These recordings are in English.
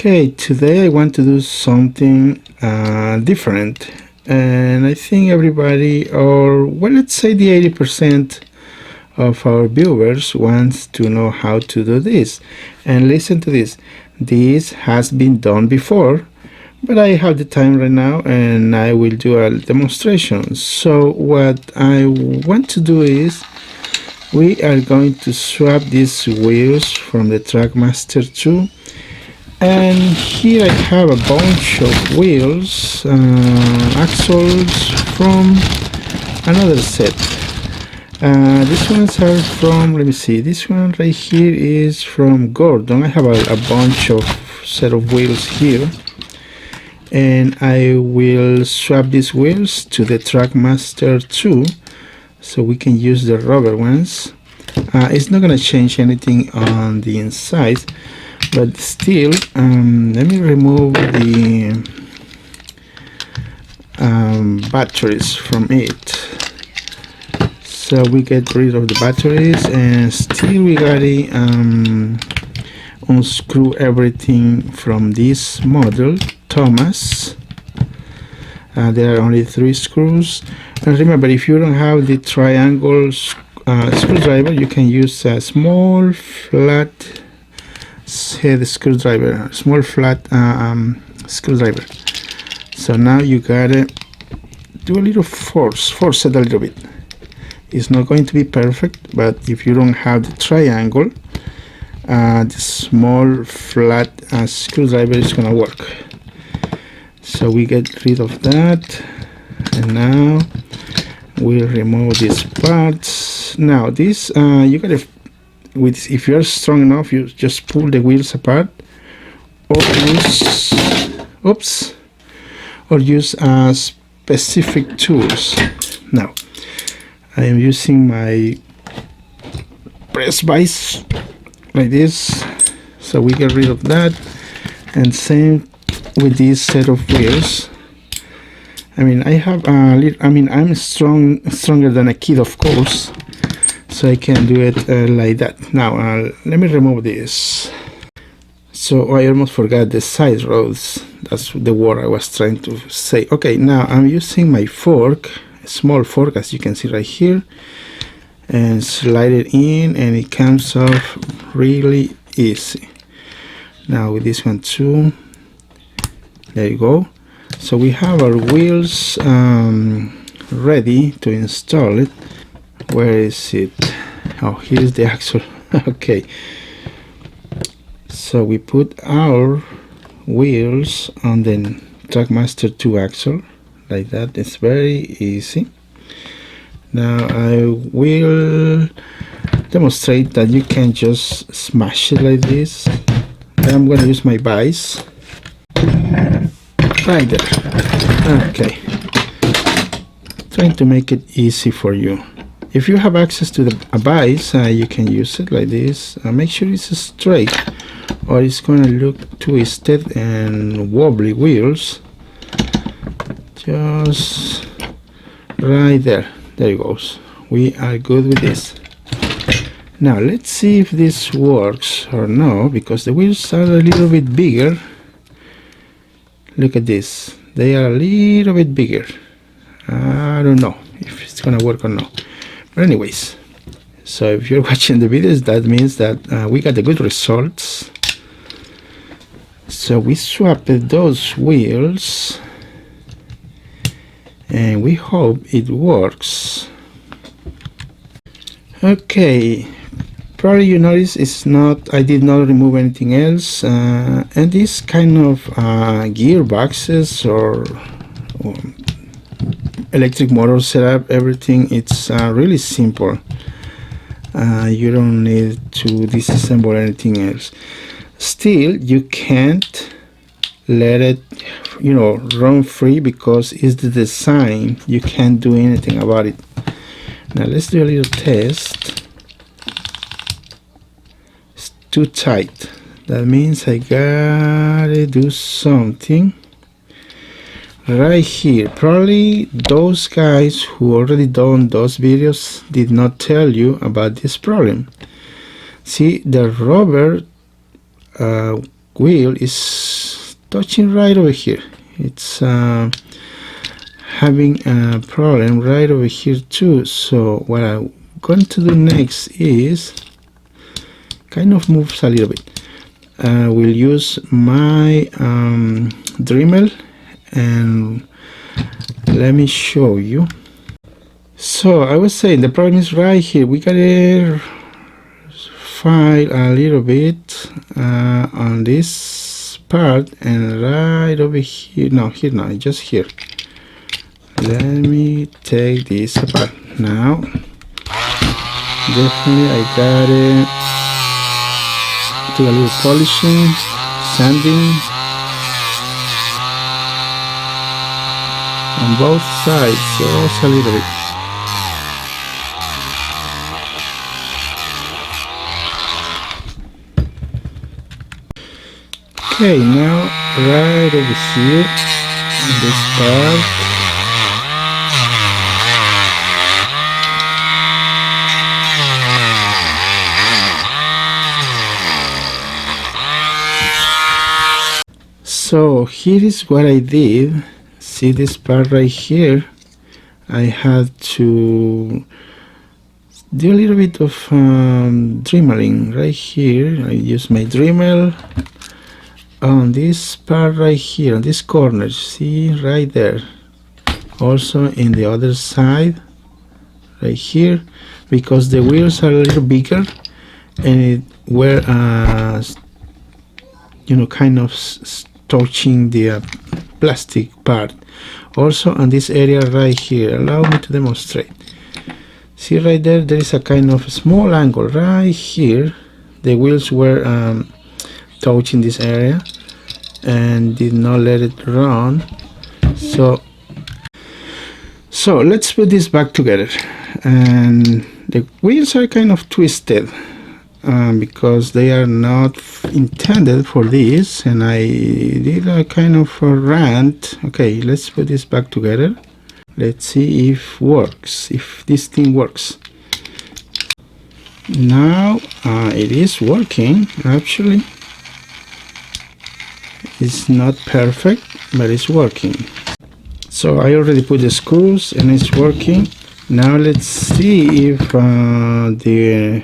Okay, today I want to do something different, and I think everybody, or well, let's say the 80% of our viewers wants to know how to do this. And listen to this. This has been done before, but I have the time right now and I will do a demonstration. So what I want to do is we are going to swap these wheels from the Trackmaster 2, and here I have a bunch of wheels, axles from another set. These ones are from, let me see, this one right here is from Gordon. I have a bunch of set of wheels here, and I will swap these wheels to the Trackmaster 2 so we can use the rubber ones. It's not going to change anything on the inside, but still, let me remove the batteries from it. So we get rid of the batteries, and still we gotta unscrew everything from this model, Thomas. There are only 3 screws, and remember, if you don't have the triangle screwdriver, you can use a small flat head screwdriver, small flat screwdriver. So now you gotta do a little force it a little bit. It's not going to be perfect, but if you don't have the triangle, the small flat screwdriver is gonna work. So we get rid of that, and now we'll remove these parts. Now this you gotta, if you're strong enough, you just pull the wheels apart, or use specific tools. Now I am using my press vise like this, so we get rid of that. And same with this set of wheels. I mean, I have I'm stronger than a kid, of course, so I can do it like that. Now let me remove this. So I almost forgot the side roads. That's the word I was trying to say. Okay, now I'm using my fork, a small fork, as you can see right here, and slide it in, and it comes off really easy. Now with this one too, there you go. So we have our wheels ready to install it. Where is it? Oh, here's the axle. Okay, so we put our wheels on the Trackmaster 2 axle like that. It's very easy. Now I will demonstrate that you can just smash it like this. I'm going to use my vise right there. Okay, trying to make it easy for you. If you have access to a vise, you can use it like this. Make sure it's straight, or it's going to look twisted and wobbly wheels. Just right there. There it goes. We are good with this. Now let's see if this works or no, because the wheels are a little bit bigger. Look at this. They are a little bit bigger. I don't know if it's gonna work or not. But anyways, so if you're watching the videos, that means that we got the good results. So we swapped those wheels, and we hope it works. Okay, probably you notice it's not, I did not remove anything else, and these kind of gearboxes or electric motor setup, everything, it's really simple. You don't need to disassemble anything else. Still, you can't let it, you know, run free, because it's the design. You can't do anything about it. Now let's do a little test. It's too tight. That means I gotta do something right here. Probably those guys who already done those videos did not tell you about this problem. See, the rubber wheel is touching right over here. It's having a problem right over here too. So what I'm going to do next is kind of moves a little bit. We'll use my Dremel, and let me show you. So I was saying the problem is right here. We gotta file a little bit on this part, and right over here, no, here, no, just here. Let me take this apart now. Definitely I gotta do a little polishing, sanding on both sides, just a little bit. Okay, now right over here on this part, so here is what I did. See this part right here? I had to do a little bit of dremeling right here. I use my Dremel on this part right here, on this corner, see right there. Also in the other side right here, because the wheels are a little bigger and it were you know, kind of touching the plastic part. Also on this area right here, allow me to demonstrate. See right there, there is a kind of small angle right here. The wheels were touching this area and did not let it run. So let's put this back together. And the wheels are kind of twisted because they are not intended for this, and I did a kind of a rant. Okay, let's put this back together. Let's see if works, if this thing works. Now it is working. Actually, it's not perfect, but it's working. So I already put the screws and it's working. Now let's see if the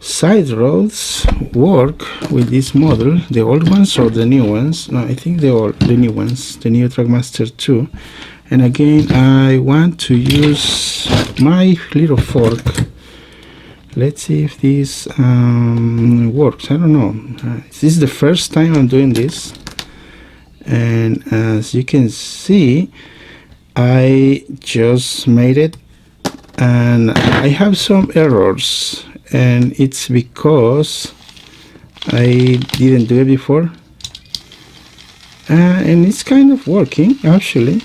side roads work with this model, the old ones or the new ones. No, I think the new ones, the new Trackmaster 2. And again, I want to use my little fork. Let's see if this works. I don't know. This is the first time I'm doing this, and as you can see, I just made it, and I have some errors, and it's because I didn't do it before, and it's kind of working actually.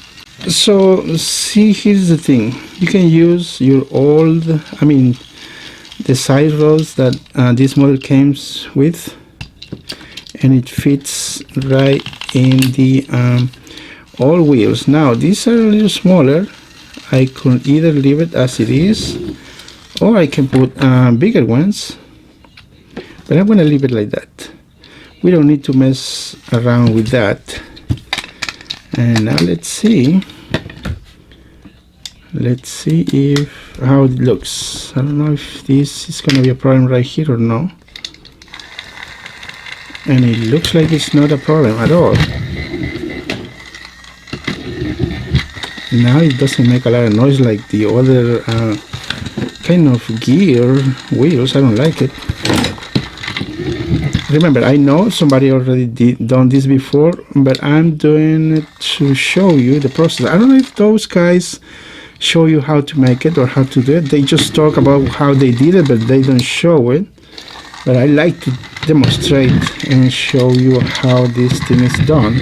So see, here's the thing: you can use your old, the side rods that this model came with, and it fits right in the all wheels. Now these are a little smaller. I could either leave it as it is, or I can put bigger ones, but I'm gonna leave it like that. We don't need to mess around with that. And now let's see if how it looks. I don't know if this is gonna be a problem right here or no, and it looks like it's not a problem at all. Now it doesn't make a lot of noise like the other kind of gear wheels. I don't like it. Remember, I know somebody already done this before, but I'm doing it to show you the process. I don't know if those guys show you how to make it or how to do it. They just talk about how they did it, but they don't show it. But I like to demonstrate and show you how this thing is done.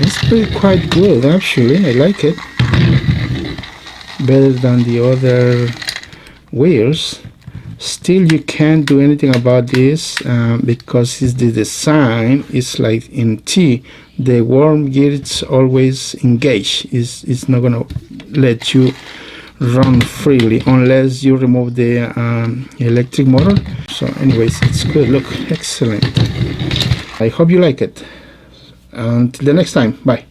It's pretty quite good actually. I like it better than the other wheels. Still, you can't do anything about this because it's the design is like in T. The worm gear is always engaged. It's not gonna let you run freely unless you remove the electric motor. So anyways, it's good. Look, excellent. I hope you like it. Until the next time, bye.